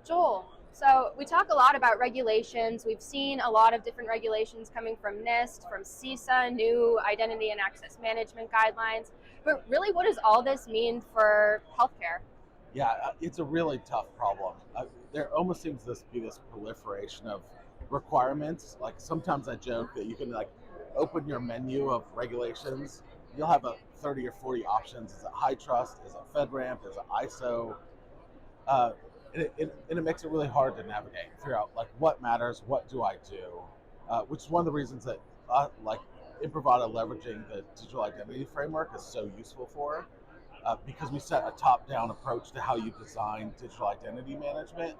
Joel, so we talk a lot about regulations. We've seen a lot of different regulations coming from NIST, from CISA, new identity and access management guidelines. But really, what does all this mean for healthcare? Yeah, it's a really tough problem. There almost seems to be this proliferation of requirements. Like sometimes I joke that you can like open your menu of regulations. You'll have a 30 or 40 options. Is it high trust? Is it FedRAMP? Is it ISO? Uh, and it makes it really hard to navigate, figure out like what matters, what do I do, which is one of the reasons that like Imprivata leveraging the digital identity framework is so useful for, because we set a top-down approach to how you design digital identity management,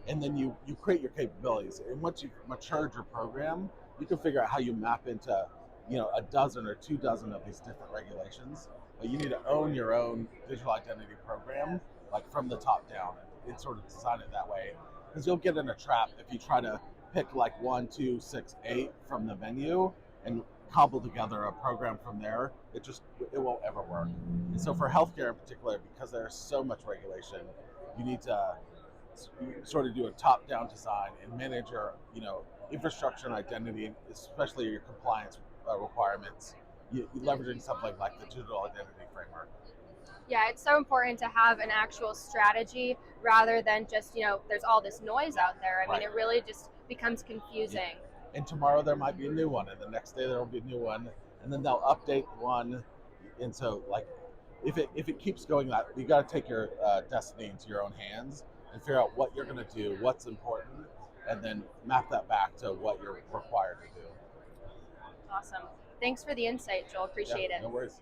and then you create your capabilities. And once you've matured your program, you can figure out how you map into a dozen or 2 dozen of these different regulations. But you need to own your own digital identity program, like from the top down, and sort of design it that way. Because you'll get in a trap if you try to pick like 1, 2, 6, 8 from the menu and cobble together a program from there. It won't ever work. And so for healthcare in particular, because there's so much regulation, you need to sort of do a top-down design and manage your infrastructure and identity, especially your compliance requirements. You leveraging something like the digital identity framework. Yeah, it's so important to have an actual strategy rather than just, there's all this noise out there. I mean, Right. it really just becomes Yeah. confusing. And tomorrow there might be a new one, and the next day there will be a new one, and then they'll update one. And so, like, if it keeps going, that you got to take your destiny into your own hands and figure out what you're going to do, what's important, and then map that back to what you're required to do. Awesome. Thanks for the insight, Joel. Yeah, Appreciate it. no worries.